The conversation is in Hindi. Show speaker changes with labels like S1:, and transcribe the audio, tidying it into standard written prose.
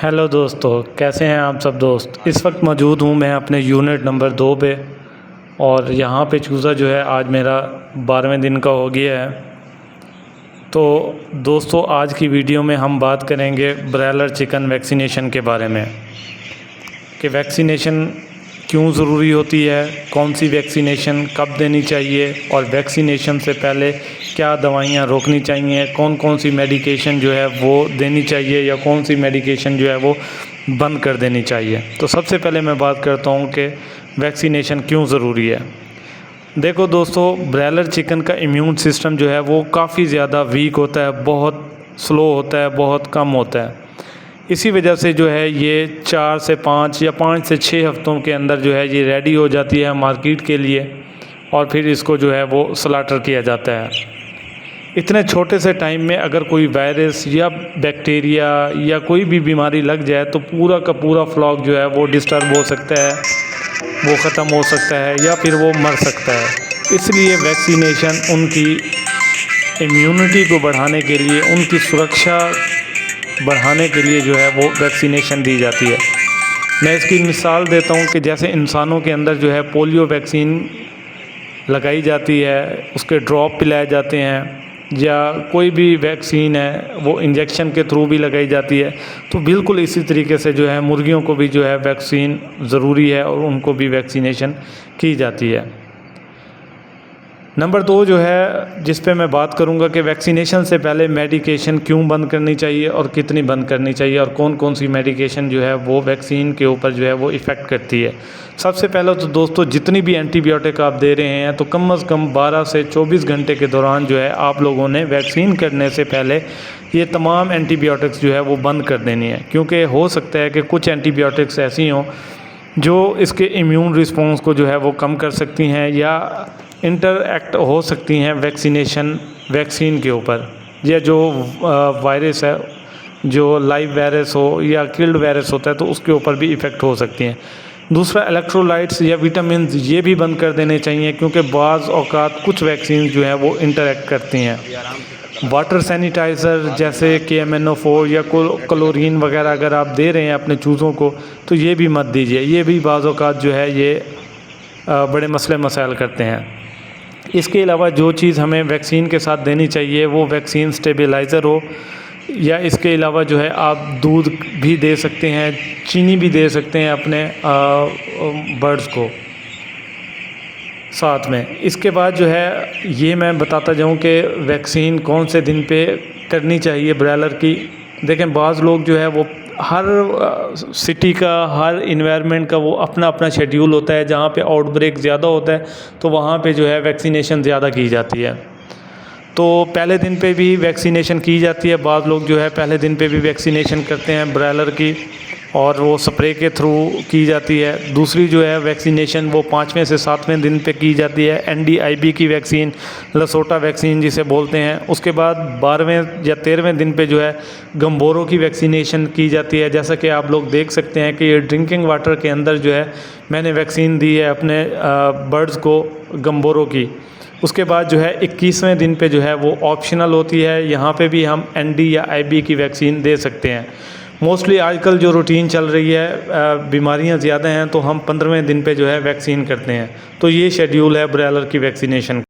S1: हेलो दोस्तों, कैसे हैं आप सब दोस्त। इस वक्त मौजूद हूं मैं अपने यूनिट नंबर 2 पे और यहाँ पे चूज़ा जो है आज मेरा 12वें दिन का हो गया है। तो दोस्तों, आज की वीडियो में हम बात करेंगे ब्रॉयलर चिकन वैक्सीनेशन के बारे में कि वैक्सीनेशन क्यों ज़रूरी होती है, कौन सी वैक्सीनेशन कब देनी चाहिए और वैक्सीनेशन से पहले क्या दवाइयाँ रोकनी चाहिए, कौन कौन सी मेडिकेशन जो है वो देनी चाहिए या कौन सी मेडिकेशन जो है वो बंद कर देनी चाहिए। तो सबसे पहले मैं बात करता हूँ कि वैक्सीनेशन क्यों ज़रूरी है। देखो दोस्तों, ब्रॉयलर चिकन का इम्यून सिस्टम जो है वो काफ़ी ज़्यादा वीक होता है, बहुत स्लो होता है, बहुत कम होता है। इसी वजह से जो है ये 4 से 5 या 5 से 6 हफ्तों के अंदर जो है ये रेडी हो जाती है मार्केट के लिए और फिर इसको जो है वो स्लाटर किया जाता है। इतने छोटे से टाइम में अगर कोई वायरस या बैक्टीरिया या कोई भी बीमारी लग जाए तो पूरा का पूरा फ्लॉक जो है वो डिस्टर्ब हो सकता है, वो ख़त्म हो सकता है या फिर वो मर सकता है। इसलिए वैक्सीनेशन उनकी इम्यूनिटी को बढ़ाने के लिए, उनकी सुरक्षा बढ़ाने के लिए जो है वो वैक्सीनेशन दी जाती है। मैं इसकी मिसाल देता हूँ कि जैसे इंसानों के अंदर जो है पोलियो वैक्सीन लगाई जाती है, उसके ड्रॉप पिलाए जाते हैं, या कोई भी वैक्सीन है वो इंजेक्शन के थ्रू भी लगाई जाती है। तो बिल्कुल इसी तरीके से जो है मुर्गियों को भी जो है वैक्सीन ज़रूरी है और उनको भी वैक्सीनेशन की जाती है। नंबर 2 जो है जिस पे मैं बात करूंगा कि वैक्सीनेशन से पहले मेडिकेशन क्यों बंद करनी चाहिए और कितनी बंद करनी चाहिए और कौन कौन सी मेडिकेशन जो है वो वैक्सीन के ऊपर जो है वो इफ़ेक्ट करती है। सबसे पहले तो दोस्तों, जितनी भी एंटीबायोटिक आप दे रहे हैं तो कम से कम 12 से 24 घंटे के दौरान जो है आप लोगों ने वैक्सीन करने से पहले ये तमाम एंटीबायोटिक्स जो है वो बंद कर देनी है, क्योंकि हो सकता है कि कुछ एंटीबायोटिक्स ऐसी हों जो इसके इम्यून रिस्पॉन्स को जो है वो कम कर सकती हैं या इंटरएक्ट हो सकती हैं वैक्सीन के ऊपर, या जो वायरस है, जो लाइव वायरस हो या किल्ड वायरस होता है तो उसके ऊपर भी इफ़ेक्ट हो सकती हैं। दूसरा, इलेक्ट्रोलाइट्स या विटामिन ये भी बंद कर देने चाहिए, क्योंकि बाज़ औक़ात कुछ वैक्सीन जो हैं वो इंटरएक्ट करती हैं। वाटर सैनिटाइज़र जैसे KMNO4 या क्लोरीन वगैरह अगर आप दे रहे हैं अपने चूज़ों को तो ये भी मत दीजिए, ये भी बाज़ औक़ात जो है ये बड़े मसले मसाइल करते हैं। इसके अलावा जो चीज़ हमें वैक्सीन के साथ देनी चाहिए वो वैक्सीन स्टेबलाइज़र हो, या इसके अलावा जो है आप दूध भी दे सकते हैं, चीनी भी दे सकते हैं अपने बर्ड्स को साथ में। इसके बाद जो है ये मैं बताता जाऊं कि वैक्सीन कौन से दिन पे करनी चाहिए ब्रॉयलर की। देखें, बाज़ लोग जो है वो हर सिटी का, हर इन्वायरमेंट का वो अपना अपना शेड्यूल होता है। जहाँ पे आउटब्रेक ज़्यादा होता है तो वहाँ पे जो है वैक्सीनेशन ज़्यादा की जाती है। तो पहले दिन पे भी वैक्सीनेशन की जाती है, बाज़ लोग जो है पहले दिन पे भी वैक्सीनेशन करते हैं ब्रॉयलर की और वो स्प्रे के थ्रू की जाती है। दूसरी जो है वैक्सीनेशन वो 5वें से 7वें दिन पे की जाती है, NDIB की वैक्सीन, लसोटा वैक्सीन जिसे बोलते हैं। उसके बाद 12वें या 13वें दिन पे जो है गम्बोरों की वैक्सीनेशन की जाती है। जैसा कि आप लोग देख सकते हैं कि ये ड्रिंकिंग वाटर के अंदर जो है मैंने वैक्सीन दी है अपने बर्ड्स को गम्बोरों की। उसके बाद जो है 21वें दिन पे जो है वो ऑप्शनल होती है, यहाँ पे भी हम ND या IB की वैक्सीन दे सकते हैं। मोस्टली आजकल जो रूटीन चल रही है, बीमारियां ज़्यादा हैं तो हम 15वें दिन पे जो है वैक्सीन करते हैं। तो ये शेड्यूल है ब्रॉयलर की वैक्सीनेशन।